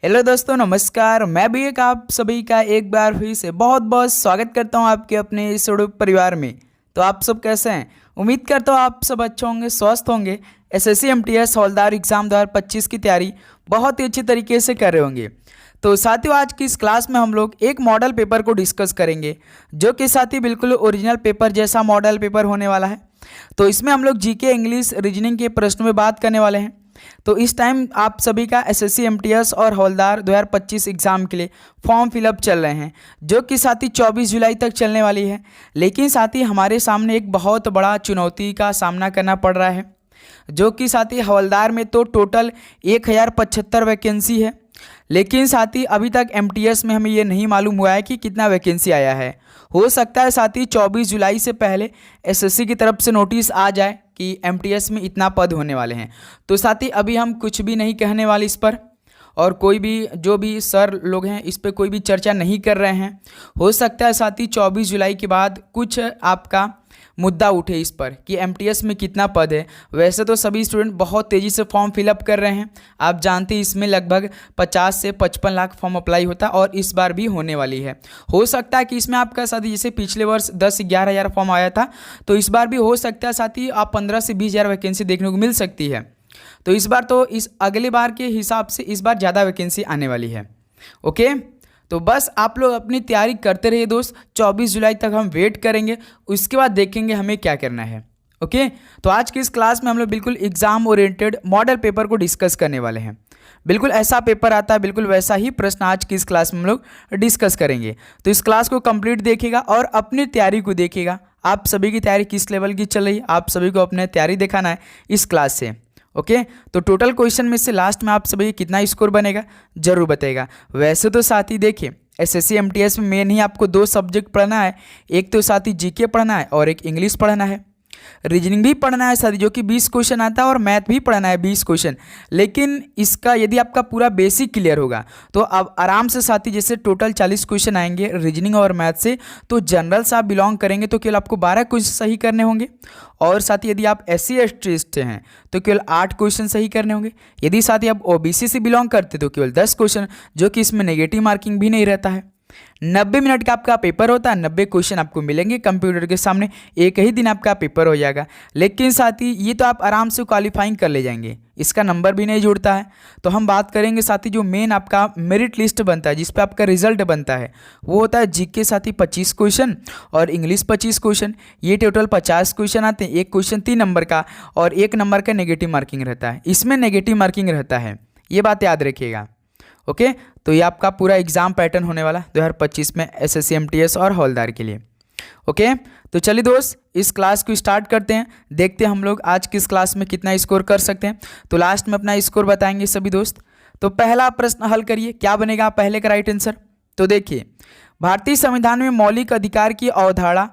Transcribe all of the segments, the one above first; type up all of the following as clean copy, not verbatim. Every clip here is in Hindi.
हेलो दोस्तों, नमस्कार। मैं भी एक आप सभी का एक बार फिर से बहुत बहुत स्वागत करता हूं आपके अपने इस यूट्यूब परिवार में। तो आप सब कैसे हैं? उम्मीद करता हूं आप सब अच्छे होंगे, स्वस्थ होंगे। एसएससी एमटीएस हवलदार एग्जाम 2025 की तैयारी बहुत ही अच्छी तरीके से कर रहे होंगे। तो साथियों, आज की इस क्लास में हम लोग एक मॉडल पेपर को डिस्कस करेंगे, जो कि साथी बिल्कुल ओरिजिनल पेपर जैसा मॉडल पेपर होने वाला है। तो इसमें हम लोग जीके, इंग्लिश, रीजनिंग के प्रश्नों में बात करने वाले हैं। तो इस टाइम आप सभी का एसएससी एमटीएस और हवलदार 2025 एग्ज़ाम के लिए फॉर्म फिलअप चल रहे हैं, जो कि साथ ही 24 जुलाई तक चलने वाली है। लेकिन साथ ही हमारे सामने एक बहुत बड़ा चुनौती का सामना करना पड़ रहा है, जो कि साथ ही हवलदार में तो टोटल 1075 वैकेंसी है। लेकिन साथ ही अभी तक एमटीएस में हमें ये नहीं मालूम हुआ है कि कितना वैकेंसी आया है। हो सकता है साथ ही 24 जुलाई से पहले एसएससी की तरफ से नोटिस आ जाए कि एमटीएस में इतना पद होने वाले हैं। तो साथ ही अभी हम कुछ भी नहीं कहने वाले इस पर, और कोई भी जो भी सर लोग हैं इस पर कोई भी चर्चा नहीं कर रहे हैं। हो सकता है साथ ही 24 जुलाई के बाद कुछ आपका मुद्दा उठे इस पर कि एमटीएस में कितना पद है। वैसे तो सभी स्टूडेंट बहुत तेज़ी से फॉर्म फिलअप कर रहे हैं। आप जानते हैं इसमें लगभग 50 से 55 लाख फॉर्म अप्लाई होता है, और इस बार भी होने वाली है। हो सकता है कि इसमें आपका साथी जैसे पिछले वर्ष 10-11 हज़ार फॉर्म आया था, तो इस बार भी हो सकता है साथी आप 15 से 20 हज़ार वैकेंसी देखने को मिल सकती है। तो इस बार तो इस अगले बार के हिसाब से इस बार ज़्यादा वैकेंसी आने वाली है। ओके, तो बस आप लोग अपनी तैयारी करते रहिए दोस्त। 24 जुलाई तक हम वेट करेंगे, उसके बाद देखेंगे हमें क्या करना है। ओके, तो आज की इस क्लास में हम लोग बिल्कुल एग्जाम ओरिएंटेड मॉडल पेपर को डिस्कस करने वाले हैं। बिल्कुल ऐसा पेपर आता है, बिल्कुल वैसा ही प्रश्न आज की इस क्लास में हम लोग डिस्कस करेंगे। तो इस क्लास को कंप्लीट देखिएगा और अपनी तैयारी को देखिएगा। आप सभी की तैयारी किस लेवल की चल रही है, आप सभी को अपने तैयारी दिखाना है इस क्लास से। ओके, तो टोटल क्वेश्चन में से लास्ट में आप सभी कितना स्कोर बनेगा जरूर बताएगा। वैसे तो साथ ही देखिए, एसएससी एमटीएस में मेन ही आपको 2 सब्जेक्ट पढ़ना है। एक तो साथ ही जीके पढ़ना है और एक इंग्लिश पढ़ना है। रीजनिंग भी पढ़ना है साथ ही, जो कि 20 क्वेश्चन आता है, और मैथ भी पढ़ना है 20 क्वेश्चन। लेकिन इसका यदि आपका पूरा बेसिक क्लियर होगा तो अब आराम से साथी जैसे टोटल 40 क्वेश्चन आएंगे रीजनिंग और मैथ से। तो जनरल से आप बिलोंग करेंगे तो केवल आपको 12 क्वेश्चन सही करने होंगे, और साथ ही यदि आप SC ST से हैं तो केवल 8 क्वेश्चन सही करने होंगे। यदि साथ ही आप OBC से बिलोंग करते तो केवल 10 क्वेश्चन, जो कि इसमें नेगेटिव मार्किंग भी नहीं रहता है। 90 मिनट का आपका पेपर होता है, 90 क्वेश्चन आपको मिलेंगे कंप्यूटर के सामने, एक ही दिन आपका पेपर हो जाएगा। लेकिन साथ ही ये तो आप आराम से क्वालिफाइंग कर ले जाएंगे, इसका नंबर भी नहीं जुड़ता है। तो हम बात करेंगे साथ ही जो मेन आपका मेरिट लिस्ट बनता है, जिस पे आपका रिजल्ट बनता है, वो होता है जीके साथ ही 25 क्वेश्चन और इंग्लिश 25 क्वेश्चन। ये टोटल 50 क्वेश्चन आते हैं। एक क्वेश्चन 3 नंबर का और 1 नंबर का नेगेटिव मार्किंग रहता है। इसमें नेगेटिव मार्किंग रहता है, ये बात याद रखिएगा। ओके, तो ये आपका पूरा एग्जाम पैटर्न होने वाला 2025 में एसएससी एमटीएस और हवलदार के लिए। ओके, तो चलिए दोस्त इस क्लास को स्टार्ट करते हैं। देखते हैं हम लोग आज की इस क्लास में कितना स्कोर कर सकते हैं। तो लास्ट में अपना स्कोर बताएंगे सभी दोस्त। तो पहला प्रश्न हल करिए, क्या बनेगा पहले का राइट आंसर। तो देखिए, भारतीय संविधान में मौलिक अधिकार की अवधारणा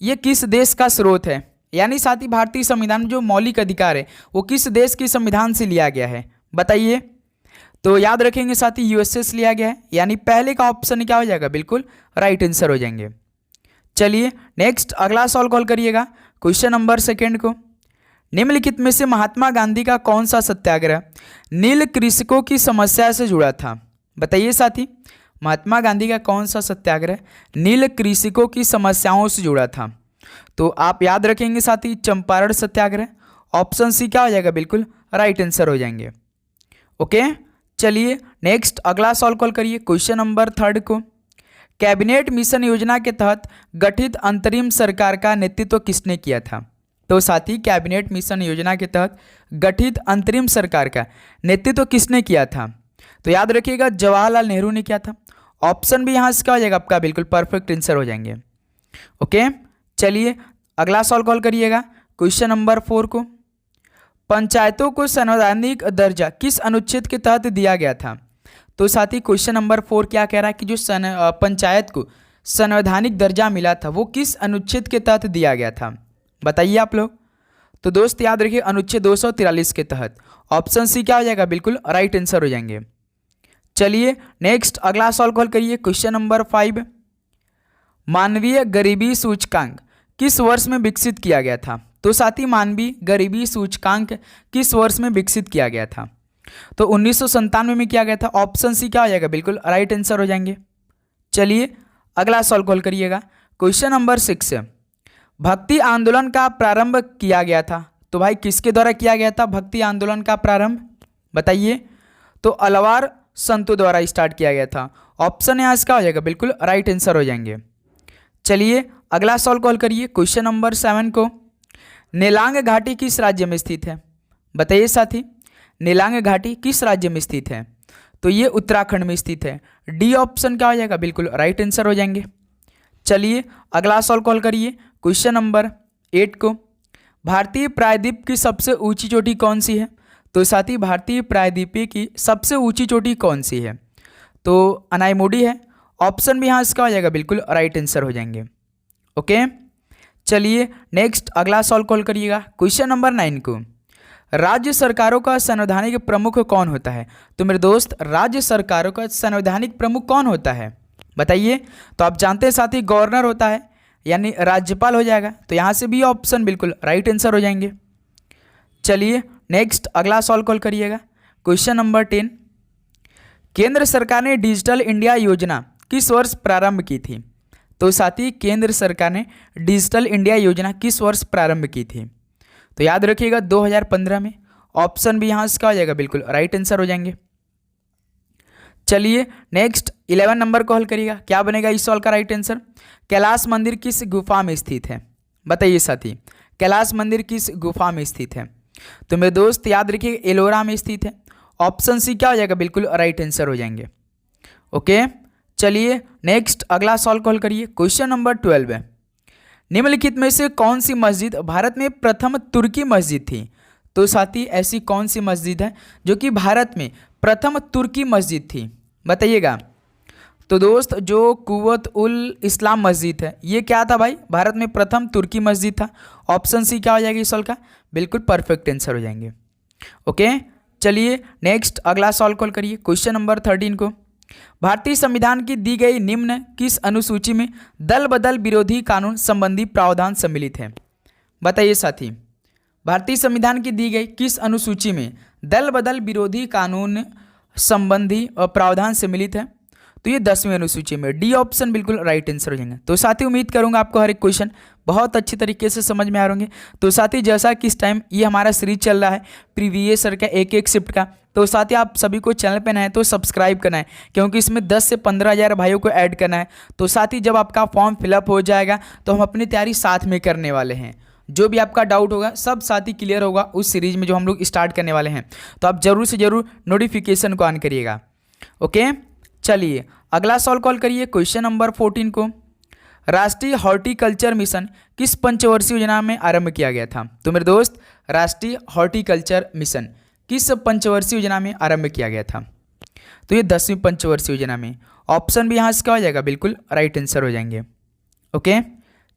ये किस देश का स्रोत है? यानी साथ ही भारतीय संविधान में जो मौलिक अधिकार है वो किस देश के संविधान से लिया गया है, बताइए। तो याद रखेंगे साथ ही यूएसए से लिया गया है, यानी पहले का ऑप्शन क्या हो जाएगा, बिल्कुल राइट आंसर हो जाएंगे। चलिए नेक्स्ट अगला सॉल्व कॉल करिएगा क्वेश्चन नंबर 2 को। निम्नलिखित में से महात्मा गांधी का कौन सा सत्याग्रह नील कृषकों की समस्या से जुड़ा था? बताइए साथी, महात्मा गांधी का कौन सा सत्याग्रह नील कृषकों की समस्याओं से जुड़ा था? तो आप याद रखेंगे साथी चंपारण सत्याग्रह। ऑप्शन सी क्या हो जाएगा, बिल्कुल राइट आंसर हो जाएंगे। ओके, चलिए नेक्स्ट अगला सॉल्व कॉल करिए क्वेश्चन नंबर 3 को। कैबिनेट मिशन योजना के तहत गठित अंतरिम सरकार का नेतृत्व किसने किया था? तो साथी कैबिनेट मिशन योजना के तहत गठित अंतरिम सरकार का नेतृत्व किसने किया था? तो याद रखिएगा जवाहरलाल नेहरू ने किया था। ऑप्शन भी यहाँ से क्या हो जाएगा आपका, बिल्कुल परफेक्ट आंसर हो जाएंगे। ओके, चलिए अगला सॉल्व कॉल करिएगा क्वेश्चन नंबर 4 को। पंचायतों को संवैधानिक दर्जा किस अनुच्छेद के तहत दिया गया था? तो साथी क्वेश्चन नंबर 4 क्या कह रहा है कि जो पंचायत को संवैधानिक दर्जा मिला था वो किस अनुच्छेद के तहत दिया गया था, बताइए आप लोग। तो दोस्त याद रखिए अनुच्छेद 243 के तहत। ऑप्शन सी क्या हो जाएगा, बिल्कुल राइट आंसर हो जाएंगे। चलिए नेक्स्ट अगला सॉल्व कॉल करिए क्वेश्चन नंबर 5। मानवीय गरीबी सूचकांक किस वर्ष में विकसित किया गया था? तो साथी मानवीय गरीबी सूचकांक किस वर्ष में विकसित किया गया था? तो 1997 में किया गया था। ऑप्शन सी क्या हो जाएगा, बिल्कुल राइट आंसर हो जाएंगे। चलिए अगला सवाल कॉल करिएगा। क्वेश्चन नंबर 6, भक्ति आंदोलन का प्रारंभ किया गया था, तो भाई किसके द्वारा किया गया था भक्ति आंदोलन का प्रारंभ, बताइए। तो अलवार संतों द्वारा स्टार्ट किया गया था। ऑप्शन यहाँ इसका हो जाएगा, बिल्कुल राइट आंसर हो जाएंगे। चलिए अगला सवाल कॉल करिए। क्वेश्चन नंबर 7 को, नेलांग घाटी किस राज्य में स्थित है, बताइए साथी। नेलांग घाटी किस राज्य में स्थित है, तो ये उत्तराखंड में स्थित है। डी ऑप्शन क्या हो जाएगा, बिल्कुल राइट आंसर हो जाएंगे। चलिए अगला सवाल कॉल करिए। क्वेश्चन नंबर 8 को, भारतीय प्रायद्वीप की सबसे ऊंची चोटी कौन सी है, तो साथी भारतीय प्रायद्वीप की सबसे ऊंची चोटी कौन सी है, तो अनाईमुडी है। ऑप्शन भी यहाँ इसका हो जाएगा, बिल्कुल राइट आंसर हो जाएंगे। ओके चलिए नेक्स्ट अगला सवाल कॉल करिएगा। क्वेश्चन नंबर 9 को, राज्य सरकारों का संवैधानिक प्रमुख कौन होता है, तो मेरे दोस्त राज्य सरकारों का संवैधानिक प्रमुख कौन होता है, बताइए। तो आप जानते हैं साथी गवर्नर होता है, यानी राज्यपाल हो जाएगा। तो यहाँ से भी ऑप्शन बिल्कुल राइट आंसर हो जाएंगे। चलिए नेक्स्ट अगला सवाल कॉल करिएगा। क्वेश्चन नंबर 10, केंद्र सरकार ने डिजिटल इंडिया योजना किस वर्ष प्रारंभ की थी, तो साथी केंद्र सरकार ने डिजिटल इंडिया योजना किस वर्ष प्रारंभ की थी, तो याद रखिएगा 2015 में। ऑप्शन भी यहाँ इसका हो जाएगा, बिल्कुल राइट आंसर हो जाएंगे। चलिए नेक्स्ट 11 नंबर कॉल करिएगा। क्या बनेगा इस सवाल का राइट आंसर, कैलाश मंदिर किस गुफा में स्थित है, बताइए साथी। कैलाश मंदिर किस गुफा में स्थित है, तो मेरे दोस्त याद रखिए एलोरा में स्थित है। ऑप्शन सी क्या हो जाएगा, बिल्कुल राइट आंसर हो जाएंगे। ओके चलिए नेक्स्ट अगला सवाल कॉल करिए। क्वेश्चन नंबर 12 है, निम्नलिखित में से कौन सी मस्जिद भारत में प्रथम तुर्की मस्जिद थी, तो साथी ऐसी कौन सी मस्जिद है जो कि भारत में प्रथम तुर्की मस्जिद थी, बताइएगा। तो दोस्त जो कुव्वत उल इस्लाम मस्जिद है, ये क्या था भाई, भारत में प्रथम तुर्की मस्जिद था। ऑप्शन सी क्या हो जाएगा इस सवाल का, बिल्कुल परफेक्ट आंसर हो जाएंगे। ओके चलिए नेक्स्ट अगला सवाल कॉल करिए। क्वेश्चन नंबर 13 को, भारतीय संविधान की दी गई निम्न किस अनुसूची में दल बदल विरोधी कानून संबंधी प्रावधान सम्मिलित है, बताइए साथी। भारतीय संविधान की दी गई किस अनुसूची में दल बदल विरोधी कानून संबंधी प्रावधान सम्मिलित है, तो ये 10वीं अनुसूची में। डी ऑप्शन बिल्कुल राइट आंसर हो जाएंगे। तो साथी उम्मीद करूंगा आपको हर एक क्वेश्चन बहुत अच्छी तरीके से समझ में आ रहे होंगे। तो साथी जैसा कि इस टाइम ये हमारा सीरीज चल रहा है प्रीवियस ईयर का एक एक शिफ्ट का, तो साथी आप सभी को चैनल पे नए हैं तो सब्सक्राइब करना है, क्योंकि इसमें 10 से 15 हज़ार भाइयों को ऐड करना है। तो साथी जब आपका फॉर्म फिलअप हो जाएगा तो हम अपनी तैयारी साथ में करने वाले हैं। जो भी आपका डाउट होगा सब साथी क्लियर होगा उस सीरीज में जो हम लोग स्टार्ट करने वाले हैं। तो आप जरूर से जरूर नोटिफिकेशन को ऑन करिएगा। ओके चलिए अगला सवाल कॉल करिए। क्वेश्चन नंबर 14 को, राष्ट्रीय हॉर्टिकल्चर मिशन किस पंचवर्षीय योजना में आरंभ किया गया था, तो मेरे दोस्त राष्ट्रीय हॉर्टिकल्चर मिशन किस पंचवर्षीय योजना में आरंभ किया गया था, तो ये 10वीं पंचवर्षीय योजना में। ऑप्शन भी यहाँ इसका हो जाएगा, बिल्कुल राइट आंसर हो जाएंगे। ओके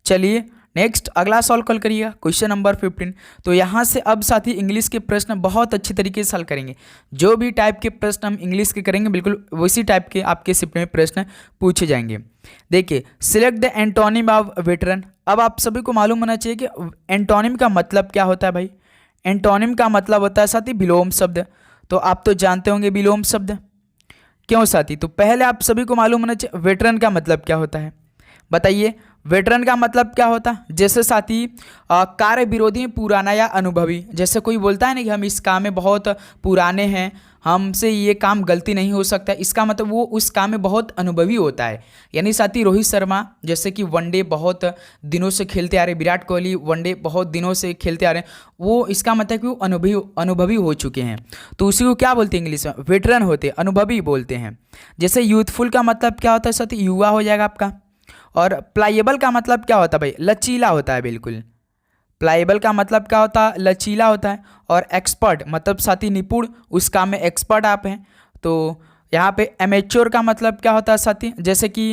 चलिए नेक्स्ट अगला सवाल कॉल करिएगा। क्वेश्चन नंबर 15, तो यहाँ से अब साथी इंग्लिश के प्रश्न बहुत अच्छे तरीके से हल करेंगे। जो भी टाइप के प्रश्न हम इंग्लिश के करेंगे बिल्कुल वैसी टाइप के आपके शिफ्ट में प्रश्न पूछे जाएंगे। देखिए select the antonym of veteran. अब आप सभी को मालूम होना चाहिए कि एंटोनिम का मतलब क्या होता है भाई। एंटोनिम का मतलब होता है साथी विलोम शब्द। तो आप तो जानते होंगे विलोम शब्द क्यों साथी। तो पहले आप सभी को मालूम होना चाहिए वेटरन का मतलब क्या होता है, बताइए। वेटरन का मतलब क्या होता है, जैसे साथी कार्य विरोधी पुराना या अनुभवी। जैसे कोई बोलता है ना कि हम इस काम में बहुत पुराने हैं, हमसे ये काम गलती नहीं हो सकता, इसका मतलब वो उस काम में बहुत अनुभवी होता है। यानी साथी रोहित शर्मा जैसे कि वनडे बहुत दिनों से खेलते आ रहे, विराट कोहली वनडे बहुत दिनों से खेलते आ रहे हैं, वो इसका मतलब कि वो अनुभवी हो चुके हैं। तो उसी को क्या बोलते हैं इंग्लिश में, वेटरन होते, अनुभवी बोलते हैं। जैसे यूथफुल का मतलब क्या होता है साथी, युवा हो जाएगा आपका। और प्लाइएबल का मतलब क्या होता है भाई, लचीला होता है बिल्कुल। प्लाइएबल का मतलब क्या होता है, लचीला होता है। और एक्सपर्ट मतलब साथी निपुण, उस काम में एक्सपर्ट आप हैं। तो यहाँ पे एमेच्योर का मतलब क्या होता है साथी, जैसे कि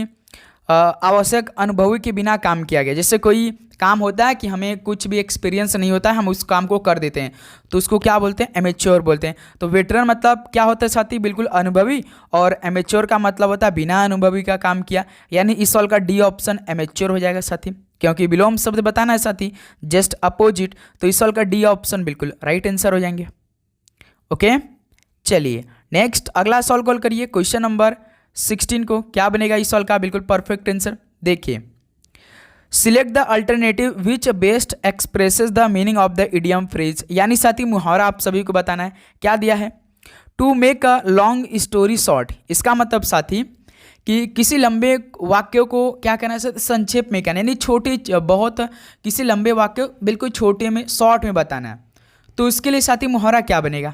आवश्यक अनुभवी के बिना काम किया गया। जैसे कोई काम होता है कि हमें कुछ भी एक्सपीरियंस नहीं होता है, हम उस काम को कर देते हैं, तो उसको क्या बोलते हैं, एमेच्योर बोलते हैं। तो वेटरन मतलब क्या होता है साथी, बिल्कुल अनुभवी। और एमेच्योर का मतलब होता है बिना अनुभवी का काम किया। यानी इस सवाल का डी ऑप्शन एमेच्योर हो जाएगा साथी, क्योंकि विलोम शब्द बताना है साथी जस्ट अपोजिट। तो इस सवाल का डी ऑप्शन बिल्कुल राइट आंसर हो जाएंगे। ओके चलिए नेक्स्ट अगला सॉल्व कॉल करिए क्वेश्चन नंबर 16 को। क्या बनेगा इस सॉल्व का बिल्कुल परफेक्ट आंसर? देखिए, select the alternative which best expresses the meaning of the idiom phrase. यानी साथी मुहावरा आप सभी को बताना है। क्या दिया है? To make a long story short. इसका मतलब साथी कि किसी लंबे वाक्य को क्या करना है, संक्षेप में कहना है, यानी छोटे बहुत किसी लंबे वाक्य बिल्कुल छोटे में शॉर्ट में बताना है। तो इसके लिए साथी मुहावरा क्या बनेगा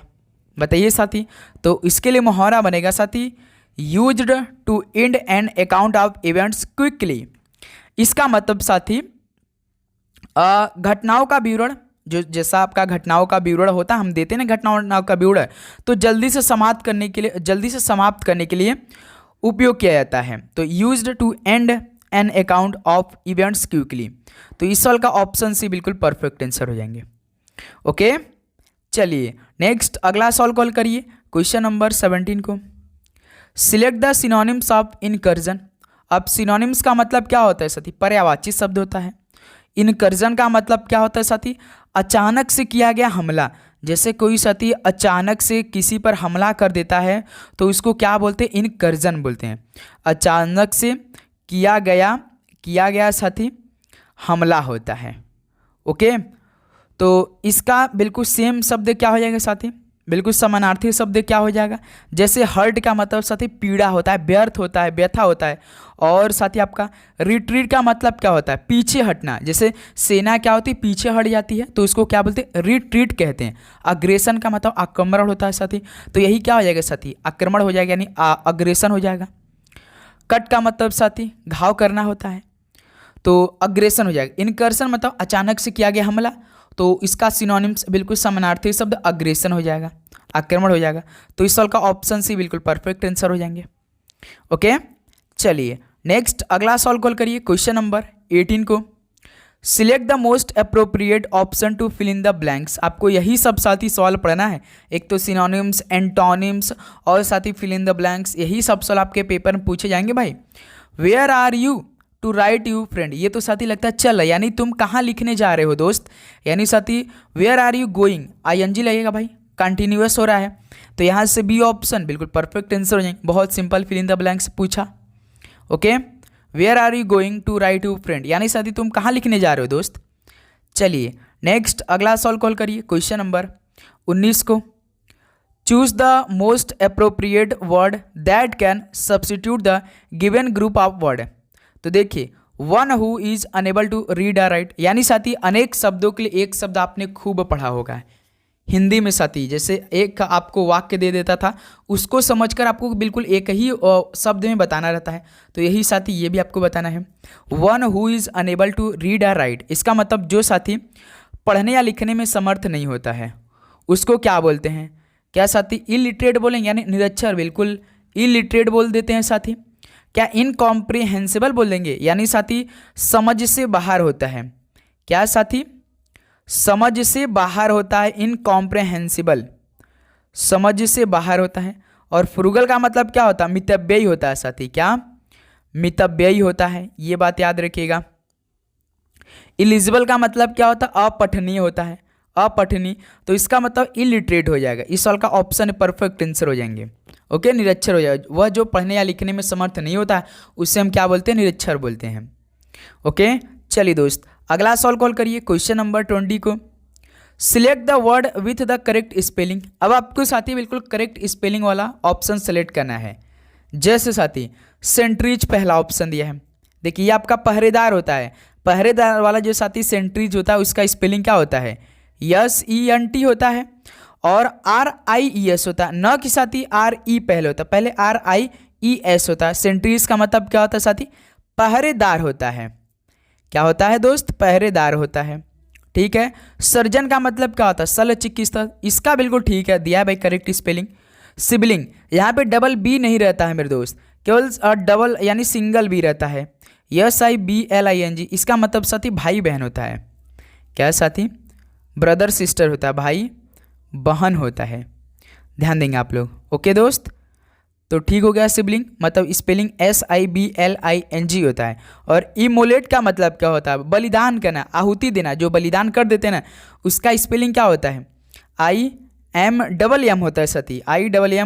बताइए साथी? तो इसके लिए मुहावरा बनेगा साथी used to end an account of events quickly. इसका मतलब साथी घटनाओं का विवरण, जो जैसा आपका घटनाओं का विवरण होता है, हम देते हैं ना घटनाओं का विवरण, तो जल्दी से समाप्त करने के लिए उपयोग किया जाता है। तो used to end an account of events quickly. तो इस सवाल का ऑप्शन सी बिल्कुल परफेक्ट आंसर हो जाएंगे। ओके, चलिए नेक्स्ट अगला सॉल्व कॉल करिए क्वेश्चन नंबर 17 को। Select the synonyms of incursion. अब सिनोनिम्स का मतलब क्या होता है साथी? पर्यायवाची शब्द होता है। इनकर्जन का मतलब क्या होता है साथी? अचानक से किया गया हमला। जैसे कोई साथी अचानक से किसी पर हमला कर देता है तो उसको क्या बोलते हैं? इनकर्जन बोलते हैं। अचानक से किया गया साथी हमला होता है। ओके, तो इसका बिल्कुल सेम शब्द क्या हो जाएगा साथी? बिल्कुल समानार्थी शब्द क्या हो जाएगा? जैसे हर्ट का मतलब साथी पीड़ा होता है, व्यर्थ होता है, व्यथा होता है। और साथी आपका रिट्रीट का मतलब क्या होता है? पीछे हटना। जैसे सेना क्या होती है? पीछे हट जाती है, तो इसको क्या बोलते हैं? रिट्रीट कहते हैं। अग्रेशन का मतलब आक्रमण होता है साथी, तो यही क्या हो जाएगा साथी? आक्रमण हो जाएगा, यानी अग्रेशन हो जाएगा। कट का मतलब साथी घाव करना होता है, तो अग्रेशन हो जाएगा। इनकर्शन मतलब अचानक से किया गया हमला, तो इसका सिनोनिम्स बिल्कुल समानार्थी शब्द अग्रेशन हो जाएगा, आक्रमण हो जाएगा। तो इस सवाल का ऑप्शन सी बिल्कुल परफेक्ट आंसर हो जाएंगे। ओके, चलिए नेक्स्ट अगला सॉल्व कॉल करिए क्वेश्चन नंबर 18 को। Select the most appropriate option to fill in the blanks. आपको यही सब साथी सवाल पढ़ना है। एक तो सिनोनिम्स, एंटोनिम्स और साथी फिल इन द ब्लैंक्स, यही सब सवाल आपके पेपर में पूछे जाएंगे भाई। Where are you to write you friend, ये तो साथी लगता है चल, यानी तुम कहाँ लिखने जा रहे हो दोस्त। यानी साथी where are you going, ING लगेगा भाई, कंटिन्यूअस हो रहा है, तो यहाँ से बी ऑप्शन बिल्कुल परफेक्ट आंसर हो जाएंगे। बहुत simple fill in the blanks पूछा। Okay, where are you going to write you friend, यानी साथी तुम कहाँ लिखने जा रहे हो दोस्त। चलिए नेक्स्ट अगला सॉल्व कॉल करिए क्वेश्चन नंबर 19 को। Choose the most appropriate word that can substitute the given group of word. तो देखिए, one who is unable to read और राइट, यानी साथी अनेक शब्दों के लिए एक शब्द आपने खूब पढ़ा होगा हिंदी में साथी। जैसे एक आपको वाक्य दे देता था, उसको समझकर आपको बिल्कुल एक ही शब्द में बताना रहता है, तो यही साथी ये भी आपको बताना है। One who is unable to read और राइट, इसका मतलब जो साथी पढ़ने या लिखने में समर्थ नहीं होता है उसको क्या बोलते हैं? क्या साथी इलिटरेट बोलेंगे, यानी निरक्षर, बिल्कुल इलिटरेट बोल देते हैं साथी। क्या इनकॉम्प्रिहेंसिबल बोल देंगे, यानी साथी समझ से बाहर होता है। क्या साथी? समझ से बाहर होता है, इनकॉम्प्रिहेंसिबल, समझ से बाहर होता है। और फ्रूगल का मतलब क्या होता है? मितव्ययी होता है साथी। क्या? मितव्ययी होता है, ये बात याद रखिएगा। इलिजिबल का मतलब क्या होता है? अपठनीय होता है, अपठनीय, तो इसका मतलब इलिटरेट हो जाएगा। इस सवाल का ऑप्शन परफेक्ट आंसर हो जाएंगे। ओके, निरक्षर हो जाएगा। वह जो पढ़ने या लिखने में समर्थ नहीं होता है उससे हम क्या बोलते हैं? निरक्षर बोलते हैं। ओके, चलिए दोस्त अगला सॉल्व कॉल करिए क्वेश्चन नंबर 20 को। Select the word with the correct spelling. अब आपको साथी बिल्कुल करेक्ट स्पेलिंग वाला ऑप्शन सेलेक्ट करना है। जैसे साथी सेंट्रीज पहला ऑप्शन दिया है, देखिए ये आपका पहरेदार होता है। पहरेदार वाला जो साथी सेंट्रीज होता है उसका स्पेलिंग क्या होता है? SENT होता है। और RIES होता है, न कि साथी RE पहले होता है, पहले RIES होता है। सेंट्रीज का मतलब क्या होता है साथी? पहरेदार होता है। क्या होता है दोस्त? पहरेदार होता है। ठीक है। सर्जन का मतलब क्या होता है? शल्य चिकित्सक, इसका बिल्कुल ठीक है, दिया है भाई करेक्ट स्पेलिंग। सिबलिंग, यहाँ पे डबल बी नहीं रहता है मेरे दोस्त, केवल डबल यानी सिंगल बी रहता है। SIBLING, इसका मतलब साथी भाई बहन होता है। क्या साथी? ब्रदर सिस्टर होता है, भाई बहन होता है, ध्यान देंगे आप लोग। ओके दोस्त, तो ठीक हो गया। सिबलिंग मतलब स्पेलिंग SIBLING होता है। और इमोलेट का मतलब क्या होता है? बलिदान करना, आहुति देना, जो बलिदान कर देते हैं ना उसका स्पेलिंग क्या होता है? IMMOLATE होता है साथी, IMMOLATE।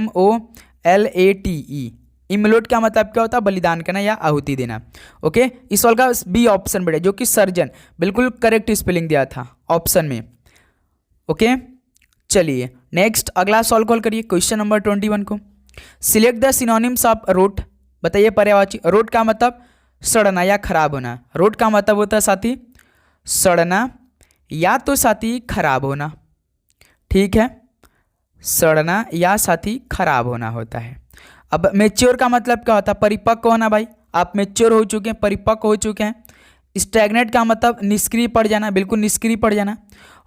इमलोट का मतलब क्या होता है? बलिदान करना या आहुति देना। ओके, इस सवाल का बी ऑप्शन बढ़े, जो कि सर्जन, बिल्कुल करेक्ट स्पेलिंग दिया था ऑप्शन में। ओके, चलिए नेक्स्ट अगला सॉल्व कॉल करिए क्वेश्चन नंबर 21 को। Select the synonyms of rote. बताइए पर्यायवाची। रोट का मतलब सड़ना या खराब होना। रोट का मतलब होता है साथी सड़ना या तो साथी खराब होना। ठीक है, सड़ना या साथी खराब होना होता है। अब मेच्योर का मतलब क्या होता है? परिपक्व होना भाई। आप मेच्योर हो चुके हैं, परिपक्व हो चुके हैं। स्टैग्नेट का मतलब निष्क्रिय पड़ जाना, बिल्कुल निष्क्रिय पड़ जाना।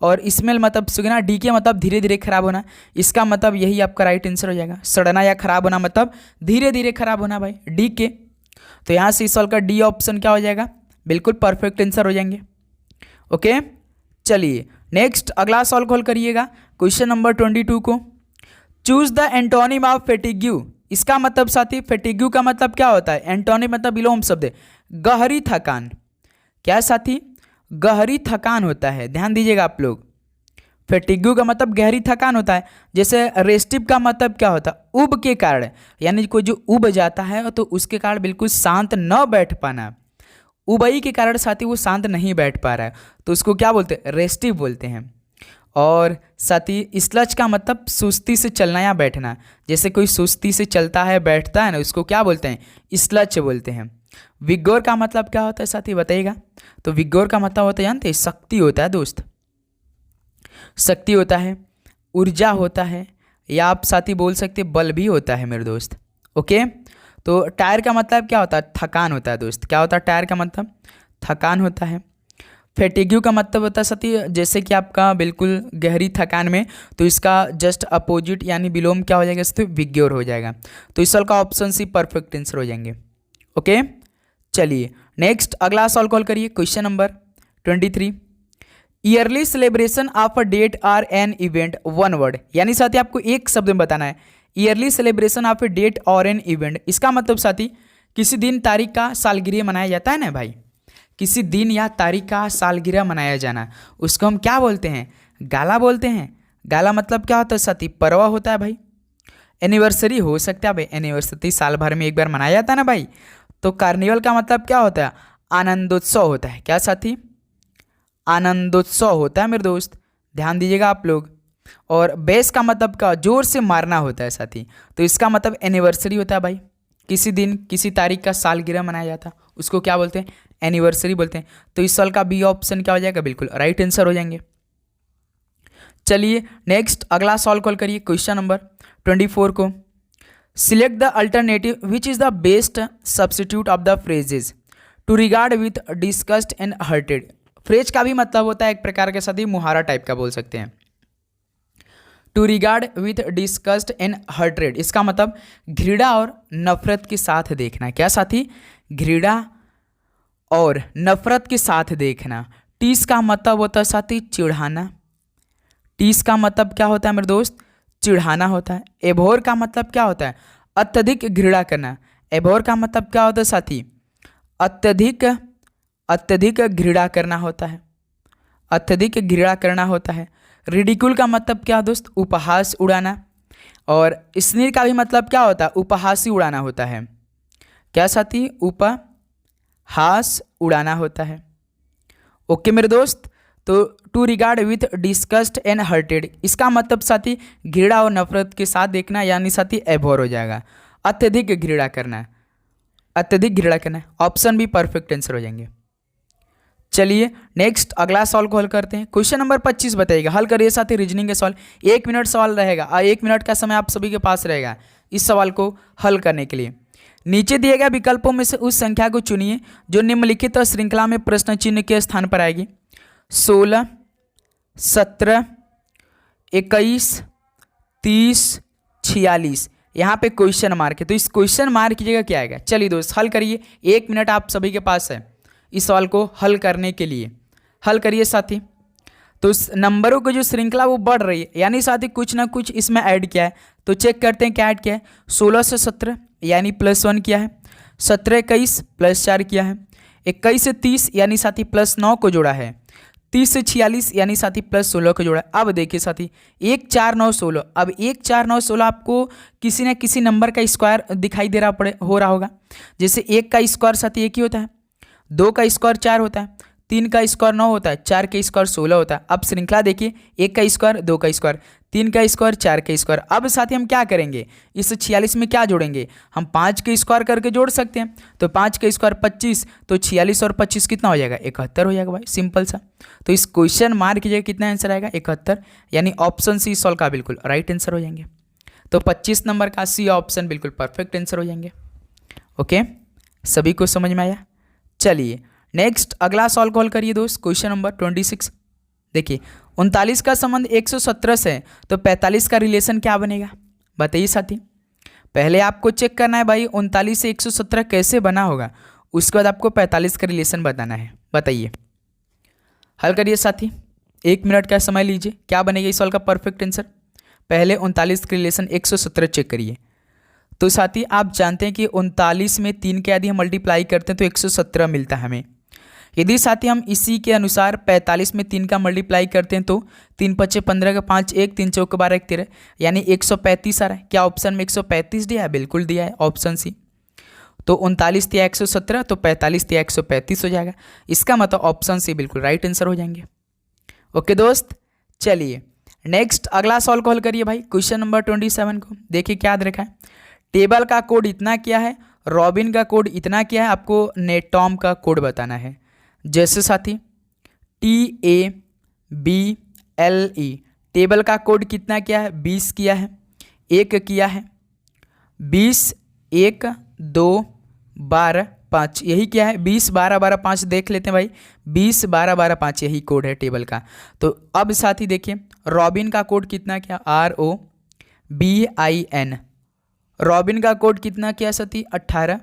और स्मेल मतलब सूखना। डी के मतलब धीरे धीरे खराब होना। इसका मतलब यही आपका राइट आंसर हो जाएगा। सड़ना या खराब होना मतलब धीरे धीरे खराब होना भाई, डी के। तो यहाँ से इस सवाल का डी ऑप्शन क्या हो जाएगा? बिल्कुल परफेक्ट आंसर हो जाएंगे। ओके, चलिए नेक्स्ट अगला सॉल्व कॉल करिएगा क्वेश्चन नंबर 22 को। Choose the antonym of fatigue. इसका मतलब साथी फेटिग्यू का मतलब क्या होता है? एंटोनिम मतलब विलोम शब्द है, गहरी थकान। क्या साथी? गहरी थकान होता है, ध्यान दीजिएगा आप लोग। फेटिग्यू का मतलब गहरी थकान होता है। जैसे रेस्टिव का मतलब क्या होता है? उब के कारण, यानी कोई जो उब जाता है तो उसके कारण बिल्कुल शांत न बैठ पाना। उबई के कारण साथी वो शांत नहीं बैठ पा रहा है, तो उसको क्या बोलते हैं? रेस्टिव बोलते हैं। और साथी स्लच का मतलब सुस्ती से चलना या बैठना। जैसे कोई सुस्ती से चलता है बैठता है ना, उसको क्या बोलते हैं? स्लच बोलते हैं। विगोर का मतलब क्या होता है साथी? बताइएगा। तो विगोर का मतलब होता है, जानते हैं, शक्ति होता है दोस्त, शक्ति होता है, ऊर्जा होता है, या आप साथी बोल सकते हैं बल भी होता है मेरे दोस्त। ओके, तो टायर का मतलब क्या होता है? थकान होता है दोस्त। क्या होता है टायर का मतलब? थकान होता है। फेटिग्यू का मतलब होता है साथी जैसे कि आपका बिल्कुल गहरी थकान में, तो इसका जस्ट अपोजिट यानी विलोम क्या हो जाएगा? इससे विग्योर हो जाएगा। तो इस सवाल का ऑप्शन सी परफेक्ट आंसर हो जाएंगे। ओके, चलिए नेक्स्ट अगला सॉल्व कॉल करिए question number 23। Yearly celebration of a date or an event, one word. यानी साथी आपको एक शब्द में बताना है yearly celebration of a date और एन इवेंट। इसका मतलब साथी किसी दिन तारीख का सालगिरह मनाया जाता है ना भाई, किसी दिन या तारीख का सालगिरह मनाया जाना, उसको हम क्या बोलते हैं? गाला बोलते हैं। गाला मतलब क्या होता है साथी? पर्व होता है भाई। एनिवर्सरी हो सकता है भाई, एनिवर्सरी साल भर में एक बार मनाया जाता है ना भाई। तो कार्निवल का मतलब क्या होता है? आनंदोत्सव होता है। क्या साथी? आनंदोत्सव होता है मेरे दोस्त, ध्यान दीजिएगा आप लोग। और बेस का मतलब क्या? जोर से मारना होता है साथी। तो इसका मतलब एनिवर्सरी होता है भाई। किसी दिन किसी तारीख का सालगिरह मनाया जाता, उसको क्या बोलते हैं? एनिवर्सरी बोलते हैं। तो इस साल का बी ऑप्शन क्या हो जाएगा? बिल्कुल राइट आंसर हो जाएंगे। चलिए नेक्स्ट अगला सॉल्व कॉल करिए क्वेश्चन नंबर 24 को। Select the alternative which is the best substitute of the phrases to regard with disgust and hatred. Phrase का भी मतलब होता है एक प्रकार के साथ ही मुहारा टाइप का बोल सकते हैं। To regard with disgust and hatred, इसका मतलब घृणा और नफरत के साथ देखना। क्या साथी? घृणा और नफरत के साथ देखना। टीस का मतलब होता है साथी चिढ़ाना। टीस का मतलब क्या होता है मेरे दोस्त? चिढ़ाना होता है। एभोर का मतलब क्या होता है? अत्यधिक घृणा करना। एभोर का मतलब क्या होता है साथी? अत्यधिक घृणा करना होता है, अत्यधिक घृणा करना होता है। रिडिकुल का मतलब क्या दोस्त? उपहास उड़ाना। और स्नीर का भी मतलब क्या होता है? उपहासी उड़ाना होता है। क्या साथी? उपहास उड़ाना होता है। ओके मेरे दोस्त, तो to regard with disgust and hatred, इसका मतलब साथी घृणा और नफरत के साथ देखना, यानी साथी एभोर हो जाएगा। अत्यधिक घृणा करना, अत्यधिक घृणा करना, ऑप्शन भी परफेक्ट आंसर हो जाएंगे। चलिए नेक्स्ट अगला सवाल को हल करते हैं। क्वेश्चन नंबर 25 बताइएगा, हल करिए साथी रीजनिंग के सवाल। 1 मिनट सवाल रहेगा और 1 मिनट का समय आप सभी के पास रहेगा इस सवाल को हल करने के लिए। नीचे दिए गए विकल्पों में से उस संख्या को चुनिए जो निम्नलिखित श्रृंखला में प्रश्न चिन्ह के स्थान पर आएगी। 16, 17, 21, 30, 46। यहाँ पे क्वेश्चन मार्क है, तो इस क्वेश्चन मार्क की जगह क्या आएगा? चलिए दोस्त हल करिए, 1 मिनट आप सभी के पास है इस सवाल को हल करने के लिए। हल करिए साथी। तो इस नंबरों की जो श्रृंखला वो बढ़ रही है, यानी साथी कुछ ना कुछ इसमें ऐड किया है। तो चेक करते हैं क्या ऐड किया है। 16 से 17 यानी +1 किया है। 17, 21 +4 किया है। 21 से 30 यानी साथी +9 को जोड़ा है। 30 से 46 यानी साथी प्लस 16 को जोड़ा। अब देखिए साथी 1 4 9 16, अब 1 4 9 16 आपको किसी न किसी नंबर का स्क्वायर दिखाई दे रहा हो रहा होगा। जैसे 1 का स्क्वायर साथी 1 ही होता है, 2 का स्क्वायर 4 होता है, 3 का स्क्वायर 9 होता है, 4 का स्क्वायर 16 होता है। अब श्रृंखला देखिए 1 का स्क्वायर, 2 का स्क्वायर, 3 का स्क्वायर, 4 का स्क्वायर। अब साथी हम क्या करेंगे, इस 46 में क्या जोड़ेंगे, हम 5 के स्क्वायर करके जोड़ सकते हैं। तो 5 का स्क्वायर 25, तो 46 और 25 कितना हो जाएगा, 71 हो जाएगा भाई, सिंपल सा। तो इस क्वेश्चन मार्क कीजिएगा कितना आंसर आएगा, 71, यानी ऑप्शन सी सॉल्व का बिल्कुल राइट आंसर हो जाएंगे। तो 25 नंबर का सी ऑप्शन बिल्कुल परफेक्ट आंसर हो जाएंगे। ओके, सभी को समझ में आया। चलिए नेक्स्ट अगला सॉल्व कॉल करिए दोस्त, क्वेश्चन नंबर 26। देखिए 39 का संबंध 117 से है, तो 45 का रिलेशन क्या बनेगा, बताइए साथी। पहले आपको चेक करना है भाई 39 से 117 कैसे बना होगा, उसके बाद आपको 45 का रिलेशन बताना है। बताइए, हल करिए साथी, 1 मिनट का समय लीजिए, क्या बनेगा इस सवाल का परफेक्ट आंसर। पहले 39 का रिलेशन 117 चेक करिए। तो साथी आप जानते हैं कि 39 में 3 के यदि हम मल्टीप्लाई करते हैं तो 117 मिलता है हमें। यदि साथी हम इसी के अनुसार 45 में 3 का मल्टीप्लाई करते हैं तो 3 पच्चे 15 का 5 1, 3 चौके 12 1 13, यानी 135 आ रहा है। क्या ऑप्शन में 135 दिया है, बिल्कुल दिया है, ऑप्शन सी। तो 39 दिया 117, तो 45 दिया 135 हो जाएगा। इसका मतलब ऑप्शन सी बिल्कुल राइट आंसर हो जाएंगे। ओके दोस्त, चलिए नेक्स्ट अगला सॉल्व कॉल करिए भाई, क्वेश्चन नंबर 27 को। देखिए क्या याद रखा है, टेबल का कोड इतना क्या है, रॉबिन का कोड इतना क्या है, आपको नेटॉम का कोड बताना है। जैसे साथी TABLE, टेबल का कोड कितना क्या है, 20 किया है, 1 किया है, 20 1 2 12 5, यही क्या है 20 12 12 5, देख लेते हैं भाई 20 12 12 5 यही कोड है टेबल का। तो अब साथी देखिए रॉबिन का कोड कितना क्या, ROBIN, रॉबिन का कोड कितना क्या साथी 18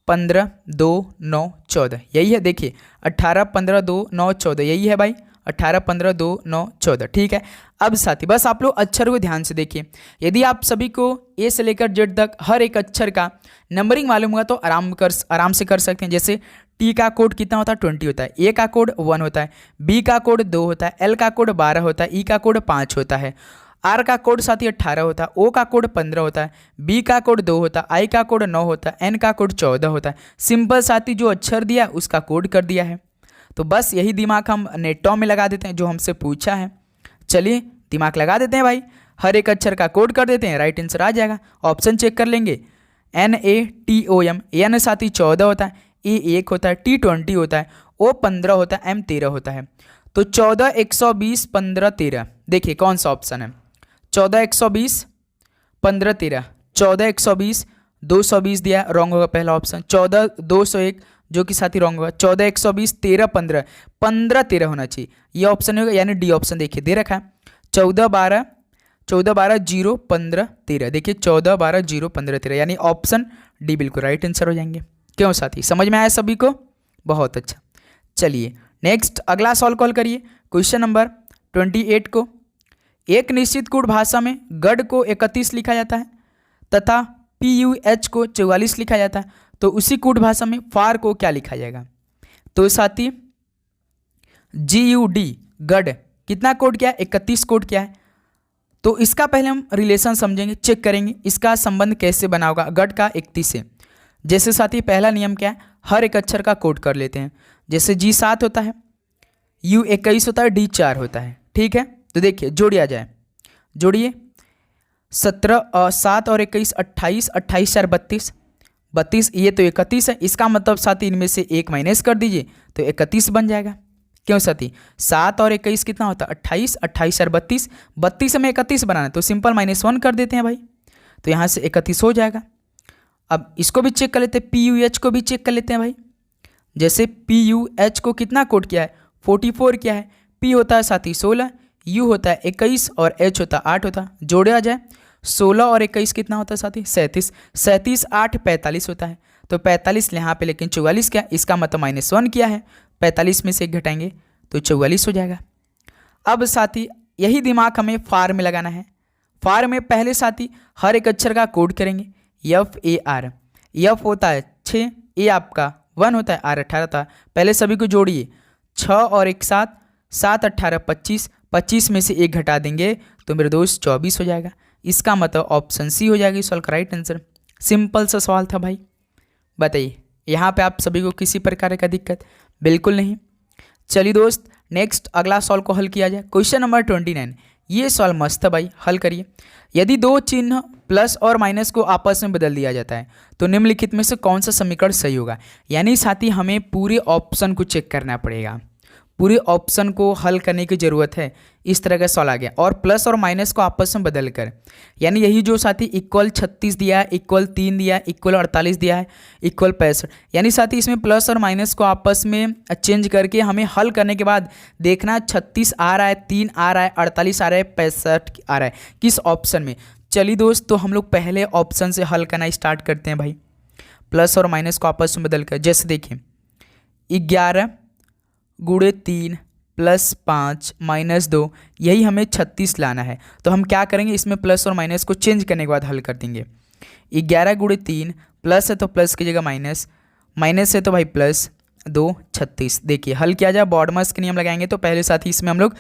15 2 9 14, यही है। देखिए 18 15 2 9 14 यही है भाई, 18 15 2 9 14, ठीक है। अब साथी बस आप लोग अक्षर को ध्यान से देखिए, यदि आप सभी को ए से लेकर जेड तक हर एक अक्षर का नंबरिंग मालूम होगा तो आराम से कर सकते हैं। जैसे टी का कोड कितना होता है 20 होता है, ए का कोड 1 होता है, बी का कोड 2 होता है, एल का कोड 12 होता है, ई का कोड 5 होता है, आर का कोड साथी 18 होता है, ओ का कोड 15 होता है, बी का कोड 2 होता है, आई का कोड 9 होता है, एन का कोड 14 होता है। सिंपल साथी जो अक्षर दिया उसका कोड कर दिया है। तो बस यही दिमाग हम नेटॉम में लगा देते हैं जो हमसे पूछा है। चलिए दिमाग लगा देते हैं भाई, हर एक अक्षर का कोड कर देते हैं, राइट आंसर आ जाएगा। ऑप्शन चेक कर लेंगे, NATOM, एन साथी 14 होता है, ए 1 होता है, T 20 होता है, O 15 होता है, M 13 होता है। तो 14 120 15 13, देखिए कौन सा ऑप्शन है, 14 120 15 13, 14 120 220 दिया, रॉन्ग होगा पहला ऑप्शन। 14 201 जो कि साथी रॉन्ग होगा, 14 120 13 15 15 13 होना चाहिए, ये ऑप्शन होगा, यानी डी ऑप्शन देखिए दे रखा है। 14 12 0 15 13, देखिए 14 12 0 15 13, यानी ऑप्शन डी बिल्कुल राइट आंसर हो जाएंगे। क्यों साथी, समझ में आया सभी को, बहुत अच्छा। चलिए नेक्स्ट अगला सॉल्व कॉल करिए, क्वेश्चन नंबर 28 को। एक निश्चित कूट भाषा में गढ़ को 31 लिखा जाता है तथा PUH को 44 लिखा जाता है, तो उसी कूट भाषा में फार को क्या लिखा जाएगा। तो साथी GUD गढ़ कितना कोड क्या है, 31 कोड क्या है। तो इसका पहले हम रिलेशन समझेंगे, चेक करेंगे इसका संबंध कैसे बना होगा गढ़ का 31 से। जैसे साथी पहला नियम क्या है, हर एक अक्षर का कोड कर लेते हैं। जैसे G 7 होता है, U 21 होता है, D 4 होता है, ठीक है। तो देखिए जोड़िया जाए, जोड़िए 17 7 और 21 28, 28 4 32 32, ये तो 31 है, इसका मतलब साथी इनमें से एक माइनस कर दीजिए तो 31 बन जाएगा। क्यों साथी 7 और 21 कितना होता है 28, 28 4 32, 32 में 31 बनाना तो सिंपल -1 कर देते हैं भाई, तो यहाँ से 31 हो जाएगा। अब इसको भी चेक कर लेते हैं, PUH को भी चेक कर लेते हैं भाई। जैसे PUH को कितना कोड किया है 44 किया है, P होता है साथी 16, U होता है 21 और H होता है 8 होता है। जोड़े आ जाए 16 और 21 कितना होता है साथी 37, 37 8 45 होता है। तो 45 यहाँ पे लेकिन 44 क्या, इसका मतलब -1 किया है, 45 में से 1 घटाएंगे तो 44 हो जाएगा। अब साथी यही दिमाग हमें फार में लगाना है। फार में पहले साथी हर एक अक्षर का कोड करेंगे, FAR, F होता है 6, A आपका 1 होता है, R 18 था। पहले सभी को जोड़िए, 6 और 1 7, 7 18 25, 25 में से 1 घटा देंगे तो मेरे दोस्त 24 हो जाएगा। इसका मतलब ऑप्शन सी हो जाएगी सॉल्व का राइट आंसर। सिंपल सा सवाल था भाई। बताइए यहाँ पे आप सभी को किसी प्रकार का दिक्कत? बिल्कुल नहीं। चलिए दोस्त नेक्स्ट अगला सॉल्व को हल किया जाए। Question number 29। ये सॉल्व मस्त है भाई, हल करिए। यदि दो चिन्ह प्लस और माइनस को आपस में बदल दिया जाता है तो निम्नलिखित में से कौन सा समीकरण सही होगा? यानी साथी हमें पूरे ऑप्शन को चेक करना पड़ेगा, पूरे ऑप्शन को हल करने की ज़रूरत है। इस तरह का सवाल आ गया और प्लस और माइनस को आपस में बदल कर, यानी यही जो साथी इक्वल 36 दिया है, इक्वल 3 दिया है, इक्वल 48 दिया है, इक्वल 65, यानी साथी इसमें प्लस और माइनस को आपस में चेंज करके हमें हल करने के बाद देखना 36 आ रहा है, 3 आ रहा है, 48 आ रहा है, 65 आ रहा है, किस ऑप्शन में। चलिए दोस्त तो हम लोग पहले ऑप्शन से हल करना स्टार्ट करते हैं भाई। प्लस और माइनस को आपस में बदल कर, जैसे देखिए 11 गुणे 3 प्लस 5 माइनस 2, यही हमें 36 लाना है। तो हम क्या करेंगे, इसमें प्लस और माइनस को चेंज करने के बाद हल कर देंगे। 11 गुणे 3 प्लस है तो प्लस की जगह माइनस, माइनस है तो भाई प्लस 2 36। देखिए हल किया जाए, बॉडमास के नियम लगाएंगे तो पहले साथ ही इसमें हम लोग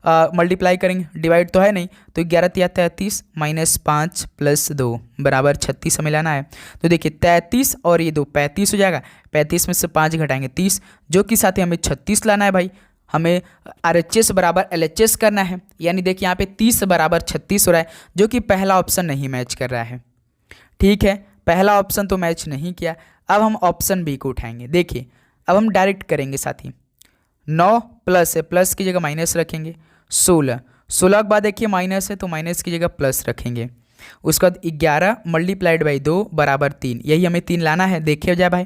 मल्टीप्लाई करेंगे, डिवाइड तो है नहीं, तो 11 तिया 33 माइनस 5 प्लस 2 बराबर 36 हमें लाना है। तो देखिए 33 और ये 2 35 हो जाएगा, 35 में से 5 घटाएंगे 30, जो कि साथ ही हमें 36 लाना है भाई। हमें RHS बराबर LHS करना है, यानी देखिए यहाँ पे 30 बराबर 36 हो रहा है, जो कि पहला ऑप्शन नहीं मैच कर रहा है। ठीक है, पहला ऑप्शन तो मैच नहीं किया। अब हम ऑप्शन बी को उठाएंगे। देखिए अब हम डायरेक्ट करेंगे साथी, 9 प्लस है, प्लस की जगह माइनस रखेंगे, 16 के बाद देखिए माइनस है तो माइनस की जगह प्लस रखेंगे। उसके बाद 11 मल्टीप्लाइड बाई 2 बराबर 3, यही हमें 3 लाना है। देखिए जाए भाई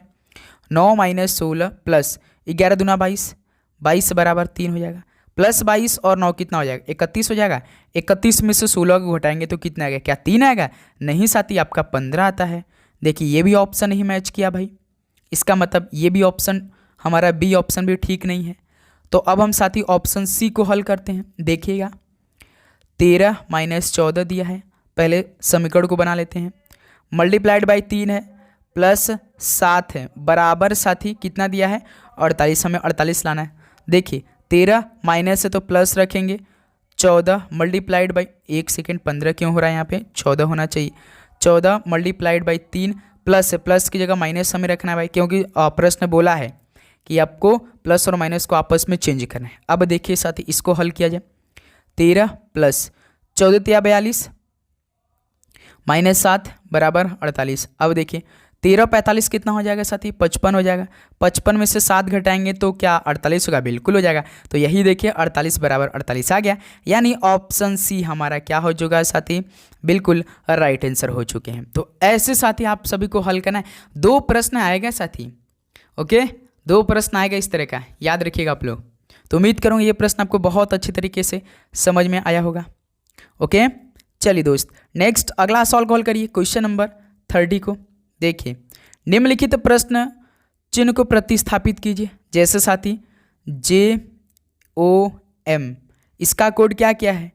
9 माइनस 16 प्लस 11 दूना 22, 22 बराबर 3 हो जाएगा, प्लस 22 और 9 कितना हो जाएगा 31 हो जाएगा। 31 में से 16 को घटाएंगे तो कितना आएगा, क्या 3 आएगा? नहीं साथी आपका 15 आता है। देखिए ये भी ऑप्शन नहीं मैच किया भाई, इसका मतलब ये भी ऑप्शन हमारा बी ऑप्शन भी ठीक नहीं है। तो अब हम साथी ऑप्शन सी को हल करते हैं। देखिएगा 13 माइनस 14 दिया है, पहले समीकरण को बना लेते हैं। मल्टीप्लाइड बाई 3 है प्लस 7 है बराबर साथी कितना दिया है 48, हमें 48 लाना है। देखिए 13 माइनस है तो प्लस रखेंगे, 14 मल्टीप्लाइड बाई 1 सेकेंड 15 क्यों हो रहा है यहाँ पे, 14 होना चाहिए। 14 मल्टीप्लाइड बाई 3 प्लस है, प्लस की जगह माइनस हमें रखना है भाई, क्योंकि प्रश्न बोला है कि आपको प्लस और माइनस को आपस में चेंज करना है। अब देखिए साथी इसको हल किया जाए। 13 प्लस 14 तिया 42 माइनस 7 बराबर 48। अब देखिए 13 45 कितना हो जाएगा साथी, 55 हो जाएगा। 55 में से 7 घटाएंगे तो क्या 48 होगा, बिल्कुल हो जाएगा। तो यही देखिए 48 बराबर 48 आ गया, यानी ऑप्शन सी हमारा क्या हो चुका है साथी, बिल्कुल राइट आंसर हो चुके हैं। तो ऐसे साथी आप सभी को हल करना है। 2 प्रश्न आएगा साथी, ओके 2 प्रश्न आएगा इस तरह का, याद रखिएगा आप लोग। तो उम्मीद करूँगा ये प्रश्न आपको बहुत अच्छी तरीके से समझ में आया होगा। ओके चलिए दोस्त नेक्स्ट अगला सॉल्व कॉल करिए क्वेश्चन नंबर 30 को। देखिए निम्नलिखित प्रश्न चिन्ह को प्रतिस्थापित कीजिए। जैसे साथी JOM, इसका कोड क्या किया है,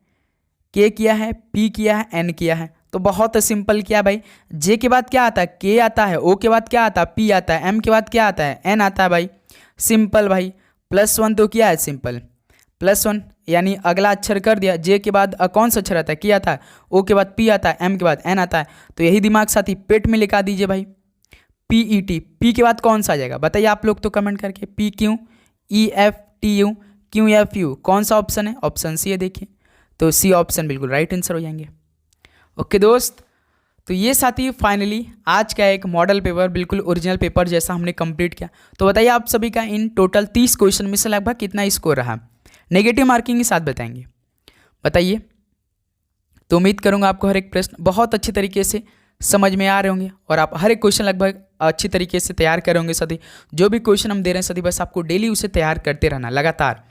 K किया है, P किया है, N किया है। तो बहुत सिंपल किया भाई, J के बाद क्या आता है, K आता है, O के बाद क्या आता है, P आता है, M के बाद क्या आता है, N आता है भाई। सिंपल भाई, +1 तो क्या है सिंपल +1, यानी अगला अक्षर कर दिया। J के बाद कौन सा अक्षर आता है, K आता है, O के बाद P आता है, M के बाद N आता है। तो यही दिमाग साथी पेट में लिखा दीजिए भाई, PET। P के बाद कौन सा आ जाएगा बताइए आप लोग तो कमेंट करके, PQ EFTU QFU कौन सा ऑप्शन है, ऑप्शन सी है। देखिए तो सी ऑप्शन बिल्कुल राइट आंसर हो जाएंगे। ओके दोस्त, तो ये साथी फाइनली आज का एक मॉडल पेपर बिल्कुल ओरिजिनल पेपर जैसा हमने कंप्लीट किया। तो बताइए आप सभी का इन टोटल 30 क्वेश्चन में से लगभग कितना स्कोर रहा, नेगेटिव मार्किंग के साथ बताएंगे, बताइए। तो उम्मीद करूंगा आपको हर एक प्रश्न बहुत अच्छे तरीके से समझ में आ रहे होंगे और आप हर एक क्वेश्चन लगभग अच्छी तरीके से तैयार कर होंगे साथी। जो भी क्वेश्चन हम दे रहे हैं साथी बस आपको डेली उसे तैयार करते रहना लगातार।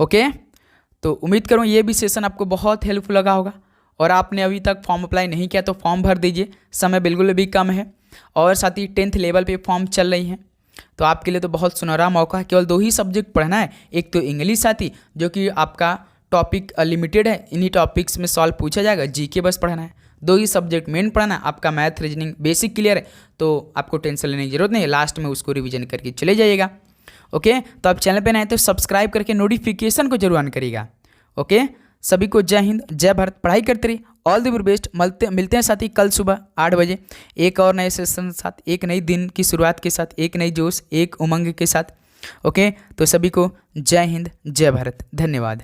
ओके तो उम्मीद करूँ ये भी सेशन आपको बहुत हेल्पफुल लगा होगा। और आपने अभी तक फॉर्म अप्लाई नहीं किया तो फॉर्म भर दीजिए, समय बिल्कुल भी कम है। और साथ ही 10th लेवल पे फॉर्म चल रही हैं, तो आपके लिए तो बहुत सुनहरा मौका है। केवल 2 ही सब्जेक्ट पढ़ना है, एक तो इंग्लिश साथी जो कि आपका टॉपिक लिमिटेड है, इन्हीं टॉपिक्स में सॉल्व पूछा जाएगा, जीके बस पढ़ना है। 2 ही सब्जेक्ट मेन पढ़ना है, आपका मैथ रीजनिंग बेसिक क्लियर है तो आपको टेंशन लेने की जरूरत नहीं है, लास्ट में उसको रिविजन करके चले जाइएगा। ओके, तो आप चैनल पे नए तो सब्सक्राइब करके नोटिफिकेशन को जरूर ऑन करिएगा। ओके, सभी को जय हिंद, जय भारत, पढ़ाई करते रहिए, ऑल द वेरी बेस्ट। मिलते हैं साथी कल सुबह 8 बजे एक और नए सेशन के साथ, एक नई दिन की शुरुआत के साथ, एक नई जोश, एक उमंग के साथ। ओके, तो सभी को जय हिंद, जय भारत, धन्यवाद।